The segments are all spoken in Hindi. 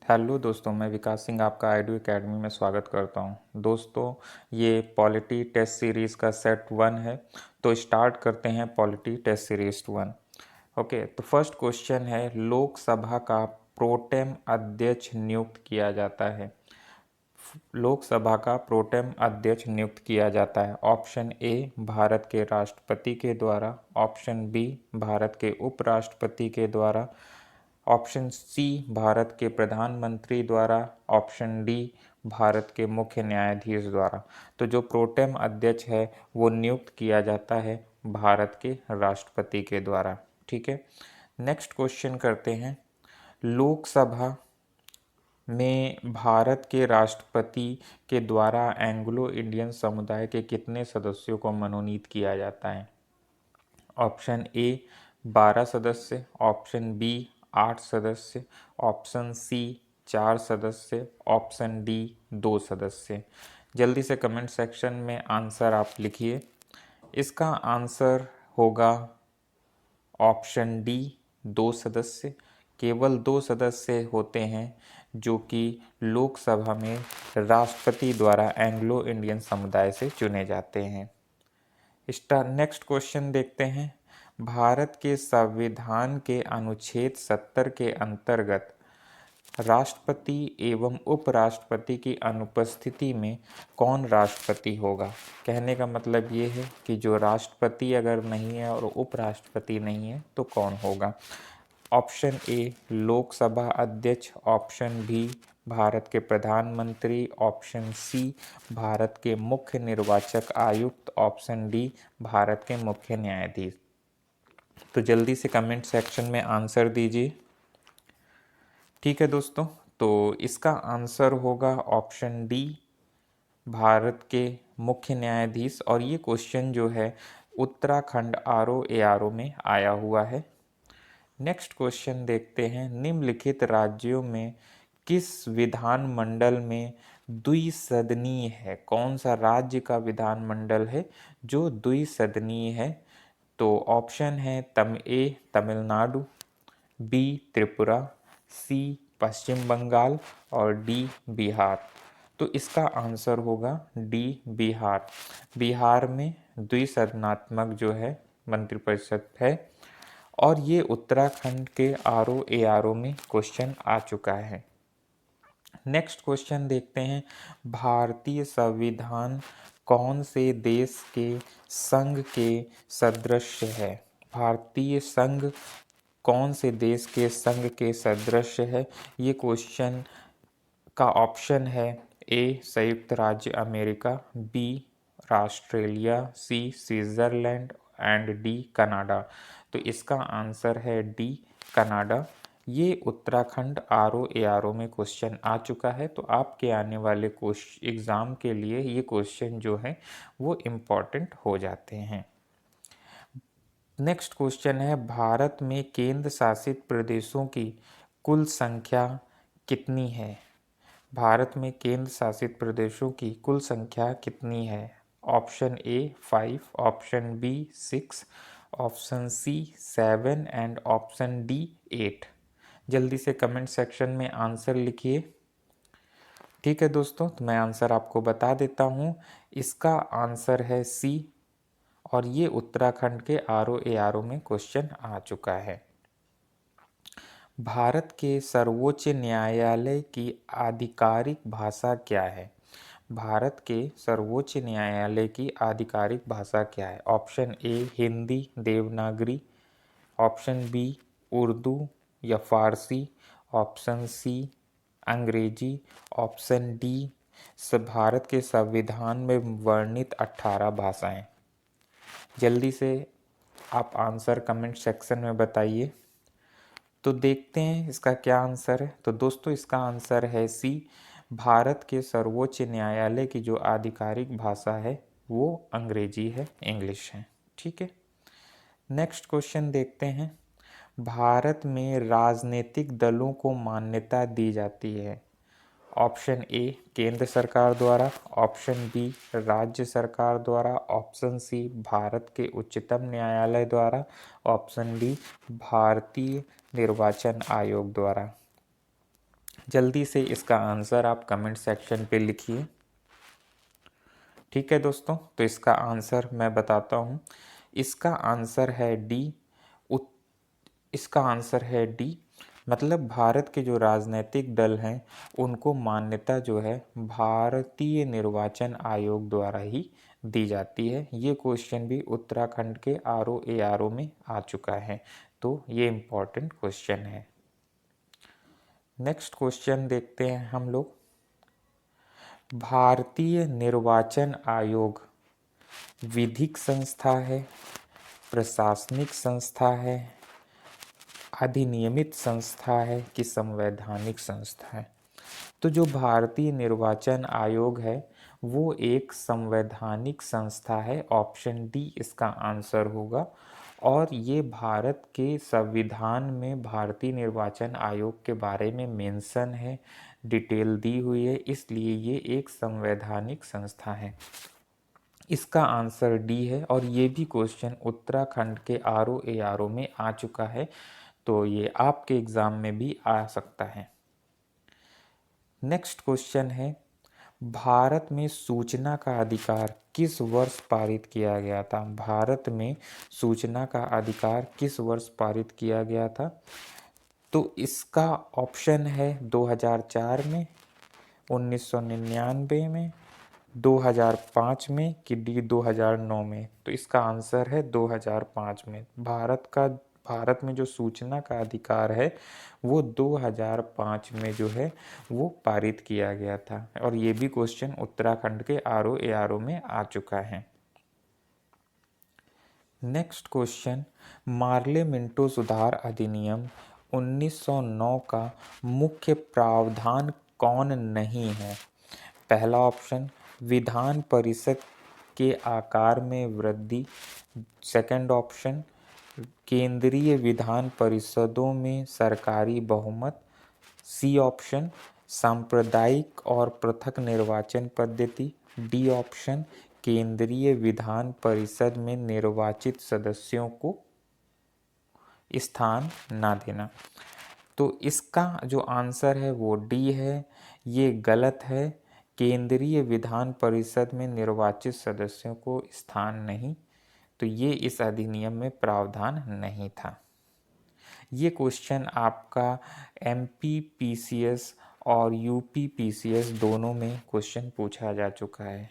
हेलो दोस्तों, मैं विकास सिंह आपका आईडू एकेडमी में स्वागत करता हूं। दोस्तों, ये पॉलिटी टेस्ट सीरीज़ का सेट 1 है। तो स्टार्ट करते हैं पॉलिटी टेस्ट सीरीज 1। ओके, तो फर्स्ट क्वेश्चन है, लोकसभा का प्रोटेम अध्यक्ष नियुक्त किया जाता है। लोकसभा का प्रोटेम अध्यक्ष नियुक्त किया जाता है। ऑप्शन ए भारत के राष्ट्रपति के द्वारा, ऑप्शन बी भारत के उपराष्ट्रपति के द्वारा, ऑप्शन सी भारत के प्रधानमंत्री द्वारा, ऑप्शन डी भारत के मुख्य न्यायाधीश द्वारा। तो जो प्रोटेम अध्यक्ष है वो नियुक्त किया जाता है भारत के राष्ट्रपति के द्वारा। ठीक है, नेक्स्ट क्वेश्चन करते हैं। लोकसभा में भारत के राष्ट्रपति के द्वारा एंग्लो इंडियन समुदाय के कितने सदस्यों को मनोनीत किया जाता है? ऑप्शन ए 12 सदस्य, ऑप्शन बी 8 सदस्य, ऑप्शन सी 4 सदस्य, ऑप्शन डी 2 सदस्य। जल्दी से कमेंट सेक्शन में आंसर आप लिखिए। इसका आंसर होगा ऑप्शन डी 2 सदस्य। केवल 2 सदस्य होते हैं जो कि लोकसभा में राष्ट्रपति द्वारा एंग्लो इंडियन समुदाय से चुने जाते हैं। नेक्स्ट क्वेश्चन देखते हैं। भारत के संविधान के अनुच्छेद 70 के अंतर्गत राष्ट्रपति एवं उपराष्ट्रपति की अनुपस्थिति में कौन राष्ट्रपति होगा? कहने का मतलब ये है कि जो राष्ट्रपति अगर नहीं है और उपराष्ट्रपति नहीं है तो कौन होगा? ऑप्शन ए लोकसभा अध्यक्ष, ऑप्शन बी भारत के प्रधानमंत्री, ऑप्शन सी भारत के मुख्य निर्वाचक आयुक्त, ऑप्शन डी भारत के मुख्य न्यायाधीश। तो जल्दी से कमेंट सेक्शन में आंसर दीजिए। ठीक है दोस्तों, तो इसका आंसर होगा ऑप्शन डी भारत के मुख्य न्यायाधीश। और ये क्वेश्चन जो है उत्तराखंड आरओ में आया हुआ है। नेक्स्ट क्वेश्चन देखते हैं। निम्नलिखित राज्यों में किस विधानमंडल में द्विसदनीय है? कौन सा राज्य का विधानमंडल है जो द्विसदनीय है? तो ऑप्शन है तमिलनाडु, बी त्रिपुरा, सी पश्चिम बंगाल और डी बिहार। तो इसका आंसर होगा डी बिहार। बिहार में द्विसदनात्मक जो है मंत्रिपरिषद है और ये उत्तराखंड के आरओ में क्वेश्चन आ चुका है। नेक्स्ट क्वेश्चन देखते हैं। भारतीय संविधान कौन से देश के संघ के सदृश है? भारतीय संघ कौन से देश के संघ के सदृश है? ये क्वेश्चन का ऑप्शन है ए संयुक्त राज्य अमेरिका, B Australia, C Switzerland and D Canada. तो इसका आंसर है डी कनाडा। ये उत्तराखंड आरओ में क्वेश्चन आ चुका है, तो आपके आने वाले एग्ज़ाम के लिए ये क्वेश्चन जो है वो इम्पॉर्टेंट हो जाते हैं। नेक्स्ट क्वेश्चन है, भारत में केंद्र शासित प्रदेशों की कुल संख्या कितनी है? भारत में केंद्र शासित प्रदेशों की कुल संख्या कितनी है? Option A 5, option B 6, option C 7 and option D 8। जल्दी से कमेंट सेक्शन में आंसर लिखिए। ठीक है दोस्तों, तो मैं आंसर आपको बता देता हूँ। इसका आंसर है सी और ये उत्तराखंड के आरओ में क्वेश्चन आ चुका है। भारत के सर्वोच्च न्यायालय की आधिकारिक भाषा क्या है? भारत के सर्वोच्च न्यायालय की आधिकारिक भाषा क्या है? Option A Hindi Devanagari, option B Urdu या फारसी, ऑप्शन सी अंग्रेजी, ऑप्शन डी भारत के संविधान में वर्णित 18 भाषाएं। जल्दी से आप आंसर कमेंट सेक्शन में बताइए। तो देखते हैं इसका क्या आंसर है। तो दोस्तों, इसका आंसर है सी। भारत के सर्वोच्च न्यायालय की जो आधिकारिक भाषा है वो अंग्रेजी है, इंग्लिश है। ठीक है, नेक्स्ट क्वेश्चन देखते हैं। भारत में राजनीतिक दलों को मान्यता दी जाती है। ऑप्शन ए केंद्र सरकार द्वारा, ऑप्शन बी राज्य सरकार द्वारा, ऑप्शन सी भारत के उच्चतम न्यायालय द्वारा, ऑप्शन डी भारतीय निर्वाचन आयोग द्वारा। जल्दी से इसका आंसर आप कमेंट सेक्शन पे लिखिए। ठीक है दोस्तों, तो इसका आंसर मैं बताता हूँ। इसका आंसर है डी। इसका आंसर है डी। मतलब भारत के जो राजनीतिक दल हैं उनको मान्यता जो है भारतीय निर्वाचन आयोग द्वारा ही दी जाती है। ये क्वेश्चन भी उत्तराखंड के RO ARO में आ चुका है, तो ये इम्पोर्टेंट क्वेश्चन है। नेक्स्ट क्वेश्चन देखते हैं हम लोग। भारतीय निर्वाचन आयोग विधिक संस्था है, प्रशासनिक संस्था है, अधिनियमित संस्था है कि संवैधानिक संस्था है? तो जो भारतीय निर्वाचन आयोग है वो एक संवैधानिक संस्था है। ऑप्शन डी इसका आंसर होगा। और ये भारत के संविधान में भारतीय निर्वाचन आयोग के बारे में मेंशन है, डिटेल दी हुई है, इसलिए ये एक संवैधानिक संस्था है। इसका आंसर डी है। और ये भी क्वेश्चन उत्तराखंड के RO ARO में आ चुका है, तो ये आपके एग्जाम में भी आ सकता है। नेक्स्ट क्वेश्चन है, भारत में सूचना का अधिकार किस वर्ष पारित किया गया था? भारत में सूचना का अधिकार किस वर्ष पारित किया गया था? तो इसका ऑप्शन है 2004 में, 1999 में, 2005 में कि डी 2009 में? तो इसका आंसर है 2005 में। भारत में जो सूचना का अधिकार है वो 2005 में जो है वो पारित किया गया था। और ये भी क्वेश्चन उत्तराखंड के RO ARO में आ चुका है। नेक्स्ट क्वेश्चन, मार्ले मिंटो सुधार अधिनियम 1909 का मुख्य प्रावधान कौन नहीं है? पहला ऑप्शन विधान परिषद के आकार में वृद्धि। सेकंड ऑप्शन केंद्रीय विधान परिषदों में सरकारी बहुमत। सी ऑप्शन सांप्रदायिक और पृथक निर्वाचन पद्धति। डी ऑप्शन केंद्रीय विधान परिषद में निर्वाचित सदस्यों को स्थान ना देना। तो इसका जो आंसर है वो डी है। ये गलत है। केंद्रीय विधान परिषद में निर्वाचित सदस्यों को स्थान नहीं, तो ये इस अधिनियम में प्रावधान नहीं था। ये क्वेश्चन आपका MP PCS और UP PCS दोनों में क्वेश्चन पूछा जा चुका है।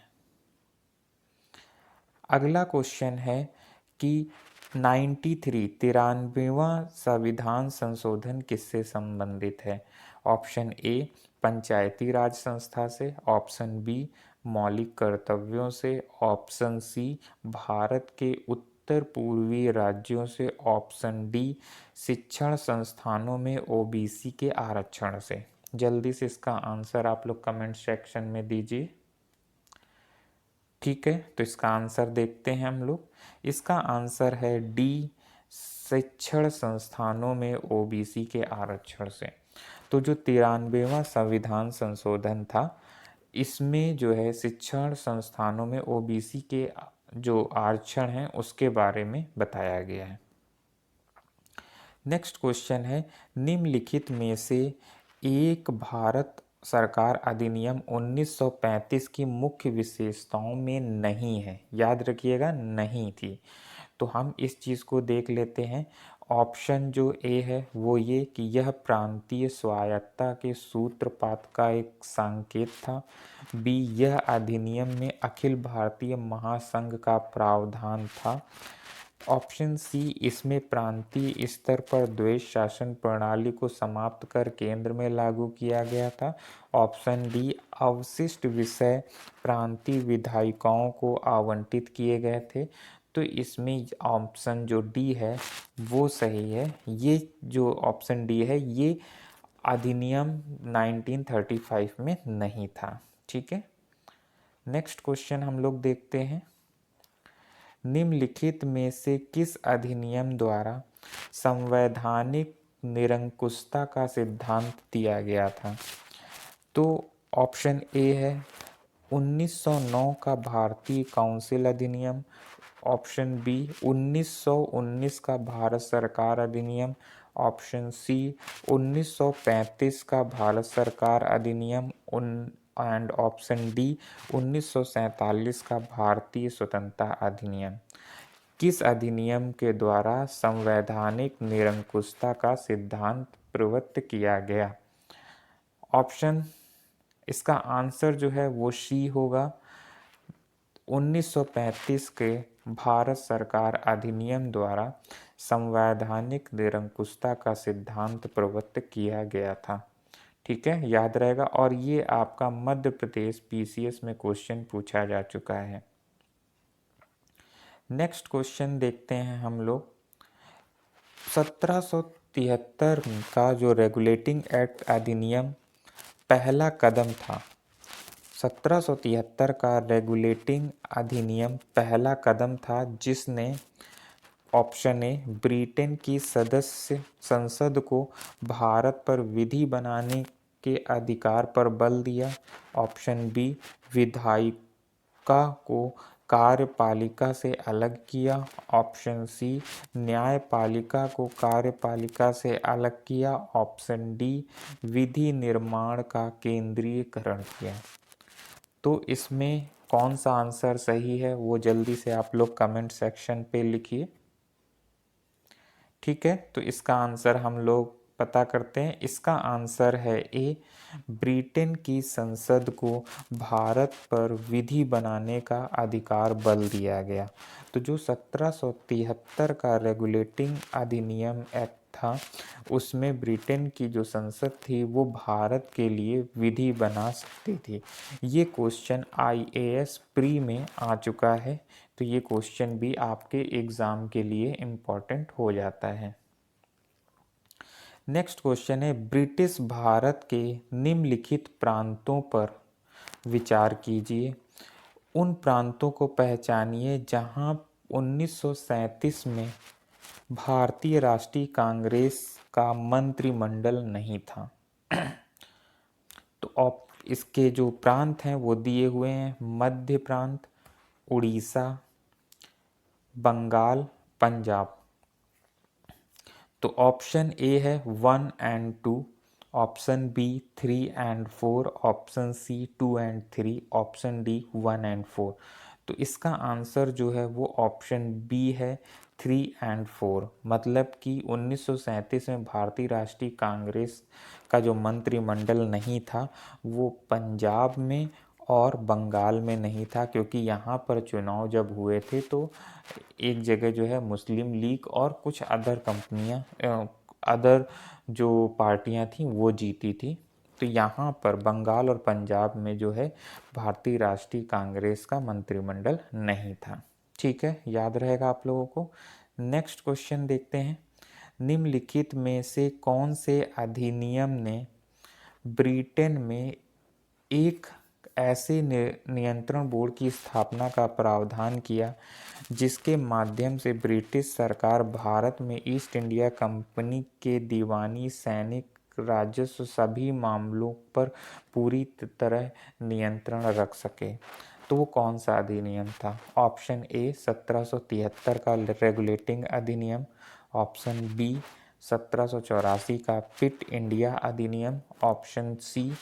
अगला क्वेश्चन है कि 93वां संविधान संशोधन किससे संबंधित है? ऑप्शन ए पंचायती राज संस्था से, ऑप्शन बी मौलिक कर्तव्यों से, ऑप्शन सी भारत के उत्तर पूर्वी राज्यों से, ऑप्शन डी शिक्षण संस्थानों में OBC के आरक्षण से। जल्दी से इसका आंसर आप लोग कमेंट सेक्शन में दीजिए। ठीक है, तो इसका आंसर देखते हैं हम लोग। इसका आंसर है डी शिक्षण संस्थानों में OBC के आरक्षण से। तो जो 93वां संविधान संशोधन था इसमें जो है शिक्षण संस्थानों में OBC के जो आरक्षण हैं उसके बारे में बताया गया है। नेक्स्ट क्वेश्चन है, निम्नलिखित में से एक भारत सरकार अधिनियम 1935 की मुख्य विशेषताओं में नहीं है। याद रखिएगा, नहीं थी। तो हम इस चीज़ को देख लेते हैं। ऑप्शन जो ए है वो ये कि यह प्रांतीय स्वायत्तता के सूत्रपात का एक संकेत था। बी यह अधिनियम में अखिल भारतीय महासंघ का प्रावधान था। ऑप्शन सी इसमें प्रांतीय स्तर पर द्वैध शासन प्रणाली को समाप्त कर केंद्र में लागू किया गया था। ऑप्शन डी अवशिष्ट विषय प्रांतीय विधायिकाओं को आवंटित किए गए थे। तो इसमें ऑप्शन जो डी है वो सही है। ये जो ऑप्शन डी है ये अधिनियम 1935 में नहीं था। ठीक है, नेक्स्ट क्वेश्चन हम लोग देखते हैं। निम्नलिखित में से किस अधिनियम द्वारा संवैधानिक निरंकुशता का सिद्धांत दिया गया था? तो ऑप्शन ए है 1909 का भारतीय काउंसिल अधिनियम। ऑप्शन बी 1919 का भारत सरकार अधिनियम। ऑप्शन सी 1935 का भारत सरकार अधिनियम एंड ऑप्शन डी 1947 का भारतीय स्वतंत्रता अधिनियम। किस अधिनियम के द्वारा संवैधानिक निरंकुशता का सिद्धांत प्रवृत्त किया गया? ऑप्शन, इसका आंसर जो है वो सी होगा। 1935 के भारत सरकार अधिनियम द्वारा संवैधानिक निरंकुशता का सिद्धांत प्रवृत्त किया गया था। ठीक है, याद रहेगा। और ये आपका मध्य प्रदेश पीसीएस में क्वेश्चन पूछा जा चुका है। नेक्स्ट क्वेश्चन देखते हैं हम लोग। 1773 का जो रेगुलेटिंग एक्ट अधिनियम पहला कदम था, 1773 का रेगुलेटिंग अधिनियम पहला कदम था जिसने ऑप्शन ए ब्रिटेन की सदस्य संसद को भारत पर विधि बनाने के अधिकार पर बल दिया। ऑप्शन बी विधायिका को कार्यपालिका से अलग किया। ऑप्शन सी न्यायपालिका को कार्यपालिका से अलग किया। ऑप्शन डी विधि निर्माण का केंद्रीयकरण किया। तो इसमें कौन सा आंसर सही है वो जल्दी से आप लोग कमेंट सेक्शन पे लिखिए। ठीक है, तो इसका आंसर हम लोग पता करते हैं। इसका आंसर है ए, ब्रिटेन की संसद को भारत पर विधि बनाने का अधिकार बल दिया गया। तो जो 1773 का रेगुलेटिंग अधिनियम एक्ट था उसमें ब्रिटेन की जो संसद थी वो भारत के लिए विधि बना सकती थी। ये क्वेश्चन आईएएस प्री में आ चुका है, तो ये क्वेश्चन भी आपके एग्ज़ाम के लिए इम्पॉर्टेंट हो जाता है। नेक्स्ट क्वेश्चन है, ब्रिटिश भारत के निम्नलिखित प्रांतों पर विचार कीजिए। उन प्रांतों को पहचानिए जहां 1937 में भारतीय राष्ट्रीय कांग्रेस का मंत्रिमंडल नहीं था। तो इसके जो प्रांत हैं वो दिए हुए हैं, मध्य प्रांत, उड़ीसा, बंगाल, पंजाब। तो ऑप्शन ए है 1 and 2, option B 3 and 4, option C 2 and 3, option D 1 and 4। तो इसका आंसर जो है वो ऑप्शन बी है 3 एंड 4। मतलब कि 1937 में भारतीय राष्ट्रीय कांग्रेस का जो मंत्रिमंडल नहीं था वो पंजाब में और बंगाल में नहीं था, क्योंकि यहाँ पर चुनाव जब हुए थे तो एक जगह जो है मुस्लिम लीग और कुछ अदर कंपनियां अदर जो पार्टियां थीं वो जीती थी। तो यहाँ पर बंगाल और पंजाब में जो है भारतीय राष्ट्रीय कांग्रेस का मंत्रिमंडल नहीं था। ठीक है, याद रहेगा आप लोगों को। नेक्स्ट क्वेश्चन देखते हैं। निम्नलिखित में से कौन से अधिनियम ने ब्रिटेन में एक ऐसे नियंत्रण बोर्ड की स्थापना का प्रावधान किया जिसके माध्यम से ब्रिटिश सरकार भारत में ईस्ट इंडिया कंपनी के दीवानी, सैनिक, राजस्व सभी मामलों पर पूरी तरह नियंत्रण रख सके? तो वो कौन सा अधिनियम था? ऑप्शन ए 1773 का रेगुलेटिंग अधिनियम, ऑप्शन बी 1784 का पिट इंडिया अधिनियम, ऑप्शन सी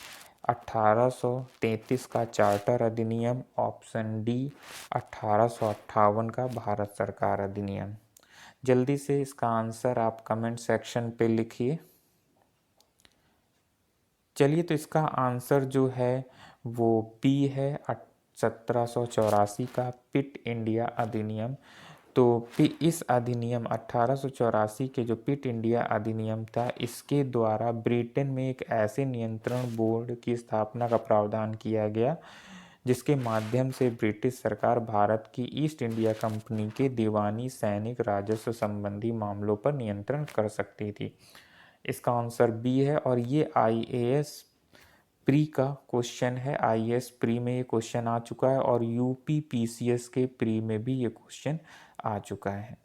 1833 का चार्टर अधिनियम, ऑप्शन डी 1858 का भारत सरकार अधिनियम। जल्दी से इसका आंसर आप कमेंट सेक्शन पे लिखिए। चलिए, तो इसका आंसर जो है वो बी है 1784 का पिट इंडिया अधिनियम। तो इस अधिनियम 1884 के जो पिट इंडिया अधिनियम था इसके द्वारा ब्रिटेन में एक ऐसे नियंत्रण बोर्ड की स्थापना का प्रावधान किया गया जिसके माध्यम से ब्रिटिश सरकार भारत की ईस्ट इंडिया कंपनी के दीवानी, सैनिक, राजस्व संबंधी मामलों पर नियंत्रण कर सकती थी। इसका आंसर बी है। और ये आईएएस प्री का क्वेश्चन है। आईएएस प्री में ये क्वेश्चन आ चुका है और यूपी पीसीएस के प्री में भी ये क्वेश्चन आ चुका है।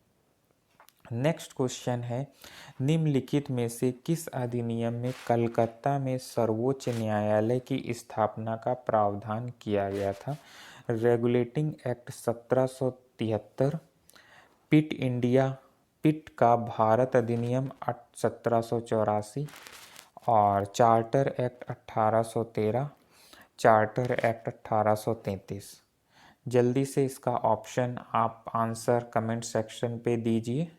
नेक्स्ट क्वेश्चन है, निम्नलिखित में से किस अधिनियम में कलकत्ता में सर्वोच्च न्यायालय की स्थापना का प्रावधान किया गया था? रेगुलेटिंग एक्ट 1773, पिट इंडिया पिट का भारत अधिनियम 1784 और चार्टर एक्ट 1813, चार्टर एक्ट 1833। जल्दी से इसका ऑप्शन आप आंसर कमेंट सेक्शन पे दीजिए।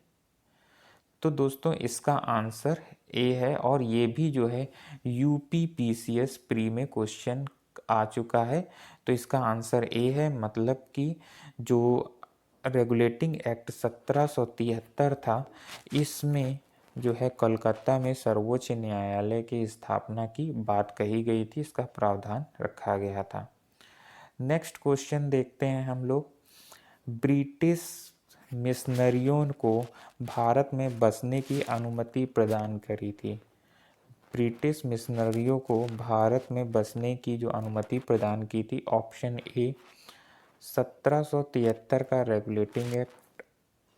तो दोस्तों इसका आंसर ए है और ये भी जो है यूपी पीसीएस प्री में क्वेश्चन आ चुका है। तो इसका आंसर ए है, मतलब कि जो रेगुलेटिंग एक्ट 1773 था, इसमें जो है कोलकाता में सर्वोच्च न्यायालय की स्थापना की बात कही गई थी, इसका प्रावधान रखा गया था। नेक्स्ट क्वेश्चन देखते हैं हम लोग। ब्रिटिश मिशनरियों को भारत में बसने की अनुमति प्रदान करी थी। ब्रिटिश मिशनरियों को भारत में बसने की जो अनुमति प्रदान की थी, ऑप्शन ए 1773 का regulating act,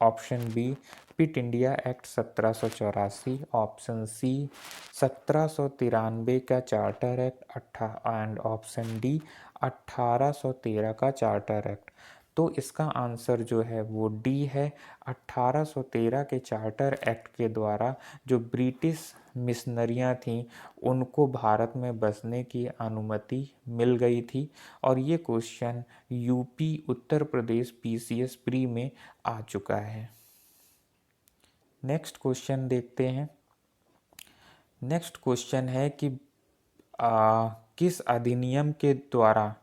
option B Pitt India act 1784, option सी 1793 का charter act and option D 1813 का चार्टर एक्ट। तो इसका आंसर जो है वो डी है। 1813 के चार्टर एक्ट के द्वारा जो ब्रिटिश मिशनरियाँ थीं उनको भारत में बसने की अनुमति मिल गई थी और ये question UP Uttar Pradesh PCS pre में आ चुका है। नेक्स्ट क्वेश्चन देखते हैं। नेक्स्ट क्वेश्चन है कि किस अधिनियम के द्वारा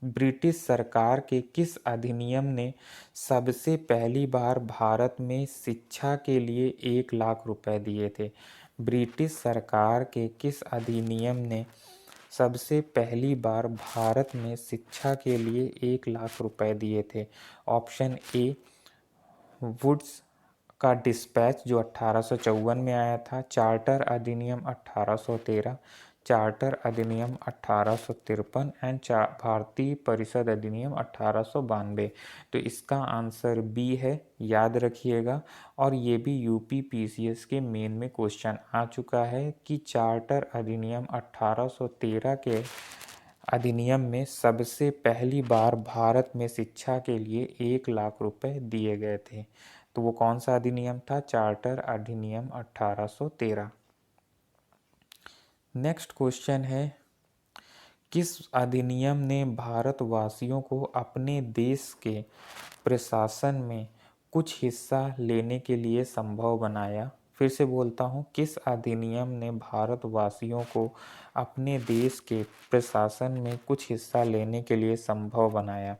ब्रिटिश सरकार के किस अधिनियम ने सबसे पहली बार भारत में शिक्षा के लिए 1 लाख रुपए दिए थे? ब्रिटिश सरकार के किस अधिनियम ने सबसे पहली बार भारत में शिक्षा के लिए 1 लाख रुपए दिए थे? ऑप्शन ए वुड्स का डिस्पैच जो 1854 में आया था, चार्टर अधिनियम 1813, चार्टर अधिनियम 1853 एंड भारतीय परिषद अधिनियम 1892। तो इसका आंसर बी है, याद रखिएगा। और ये भी यूपी पीसीएस के मेन में क्वेश्चन आ चुका है कि चार्टर अधिनियम 1813 के अधिनियम में सबसे पहली बार भारत में शिक्षा के लिए 1 लाख रुपए दिए गए थे। तो वो कौन सा अधिनियम था? चार्टर अधिनियम 1813। नेक्स्ट क्वेश्चन है, किस अधिनियम ने भारतवासियों को अपने देश के प्रशासन में कुछ हिस्सा लेने के लिए संभव बनाया? फिर से बोलता हूँ, किस अधिनियम ने भारतवासियों को अपने देश के प्रशासन में कुछ हिस्सा लेने के लिए संभव बनाया?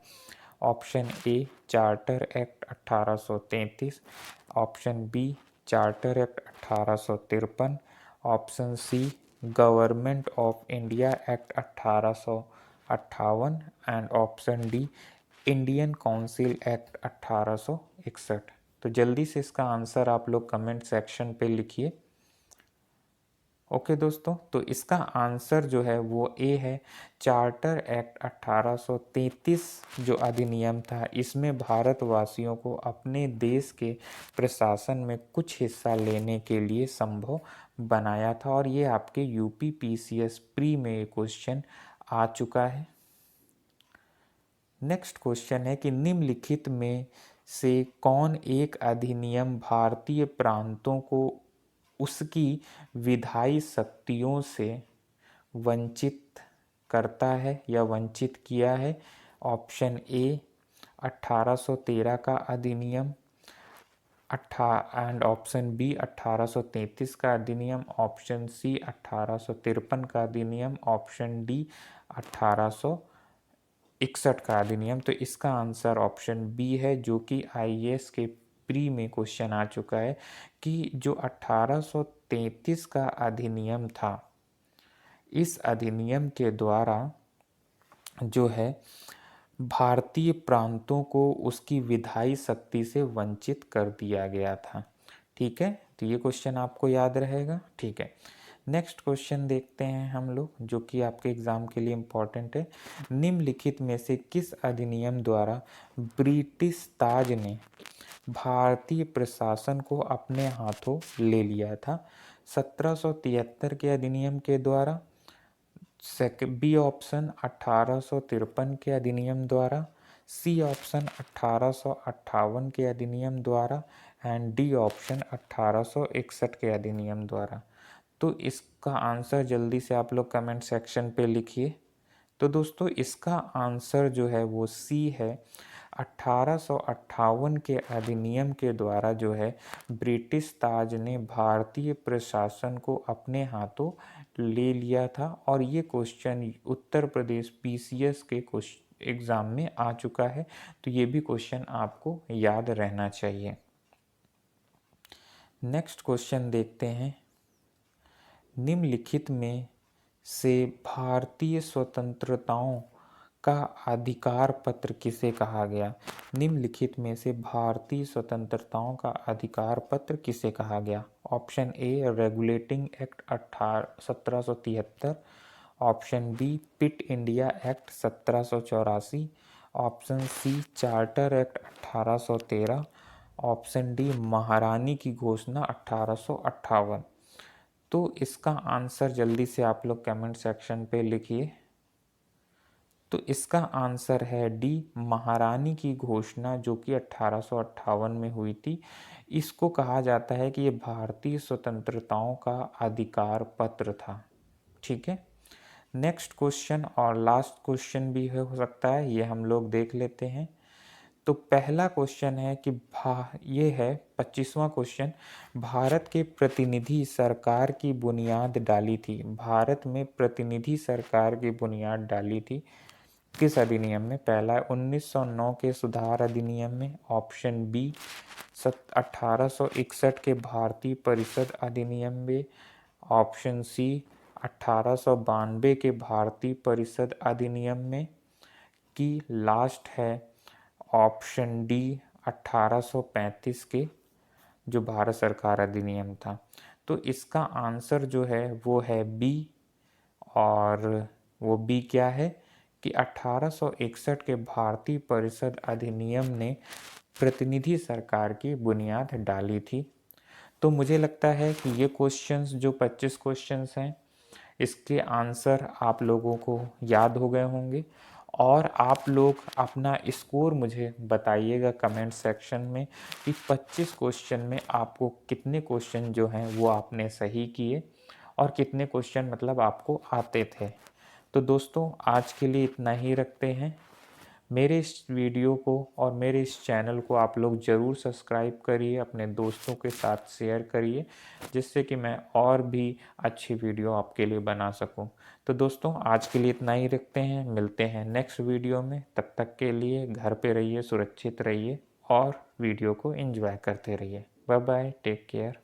Option A charter act 1833, option B charter act 1853, option C government of India act 1858 and option D Indian council act 1861। तो जल्दी से इसका आंसर आप लोग कमेंट सेक्शन पे लिखिए। ओके दोस्तों, तो इसका आंसर जो है वो ए है। चार्टर एक्ट 1833 जो अधिनियम था, इसमें भारतवासियों को अपने देश के प्रशासन में कुछ हिस्सा लेने के लिए संभव बनाया था और ये आपके यूपी पीसीएस प्री में क्वेश्चन आ चुका है। नेक्स्ट क्वेश्चन है कि निम्नलिखित में से कौन एक अधिनियम भारतीय प्रांतों को उसकी विधायी शक्तियों से वंचित करता है या वंचित किया है? ऑप्शन ए 1813 का अधिनियम एंड ऑप्शन बी 1833 का अधिनियम, ऑप्शन सी 1853 का अधिनियम, ऑप्शन डी 1861 का अधिनियम। तो इसका आंसर ऑप्शन बी है, जो कि आईएएस के प्री में क्वेश्चन आ चुका है कि जो 1833 का अधिनियम था, इस अधिनियम के द्वारा जो है भारतीय प्रांतों को उसकी विधायी शक्ति से वंचित कर दिया गया था। ठीक है, तो ये क्वेश्चन आपको याद रहेगा। ठीक है, नेक्स्ट क्वेश्चन देखते हैं हम लोग, जो कि आपके एग्जाम के लिए इम्पोर्टेंट है। निम्नलिखित में से किस अधिनियम द्वारा ब्रिटिश ताज ने भारतीय प्रशासन को अपने हाथों ले लिया था? 1773 के अधिनियम के द्वारा, बी ऑप्शन 1853 के अधिनियम द्वारा, सी ऑप्शन 1858 के अधिनियम द्वारा एंड डी ऑप्शन 1861 के अधिनियम द्वारा। तो इसका आंसर जल्दी से आप लोग कमेंट सेक्शन पे लिखिए। तो दोस्तों इसका आंसर जो है वो सी है। 1858 के अधिनियम के द्वारा जो है ब्रिटिश ताज ने भारतीय प्रशासन को अपने हाथों ले लिया था, और ये क्वेश्चन उत्तर प्रदेश पीसीएस के एग्ज़ाम में आ चुका है, तो ये भी क्वेश्चन आपको याद रहना चाहिए। नेक्स्ट क्वेश्चन देखते हैं। निम्नलिखित में से भारतीय स्वतंत्रताओं का अधिकार पत्र किसे कहा गया? निम्नलिखित में से भारतीय स्वतंत्रताओं का अधिकार पत्र किसे कहा गया? Option A regulating act 1773, option B Pitt India act 1784, option C charter act 1813, option D महारानी की घोषणा 1858। तो इसका आंसर जल्दी से आप लोग कमेंट सेक्शन पे लिखिए। तो इसका आंसर है डी महारानी की घोषणा, जो कि 1858 में हुई थी। इसको कहा जाता है कि ये भारतीय स्वतंत्रताओं का अधिकार पत्र था। ठीक है, नेक्स्ट क्वेश्चन और लास्ट क्वेश्चन भी हो सकता है, ये हम लोग देख लेते हैं। तो पहला क्वेश्चन है कि ये है 25वां क्वेश्चन। भारत के प्रतिनिधि सरकार की बुनियाद डाली थी। भारत में प्रतिनिधि सरकार की बुनियाद डाली थी किस अधिनियम में? पहला है 1909 के सुधार अधिनियम में, ऑप्शन बी 1861 के भारतीय परिषद अधिनियम में, ऑप्शन सी 1892 के भारतीय परिषद अधिनियम में, की लास्ट है ऑप्शन डी 1835 के जो भारत सरकार अधिनियम था। तो इसका आंसर जो है वो है बी, और वो बी क्या है कि 1861 के भारतीय परिषद अधिनियम ने प्रतिनिधि सरकार की बुनियाद डाली थी। तो मुझे लगता है कि ये क्वेश्चंस जो 25 क्वेश्चंस हैं इसके आंसर आप लोगों को याद हो गए होंगे, और आप लोग अपना स्कोर मुझे बताइएगा कमेंट सेक्शन में कि 25 क्वेश्चन में आपको कितने क्वेश्चन जो हैं वो आपने सही किए और कितने क्वेश्चन मतलब आपको आते थे। तो दोस्तों आज के लिए इतना ही रखते हैं। मेरे इस वीडियो को और मेरे इस चैनल को आप लोग ज़रूर सब्सक्राइब करिए, अपने दोस्तों के साथ शेयर करिए, जिससे कि मैं और भी अच्छी वीडियो आपके लिए बना सकूं। तो दोस्तों आज के लिए इतना ही रखते हैं, मिलते हैं नेक्स्ट वीडियो में। तब तक के लिए घर पे रहिए, सुरक्षित रहिए और वीडियो को एंजॉय करते रहिए। Bye bye, take care.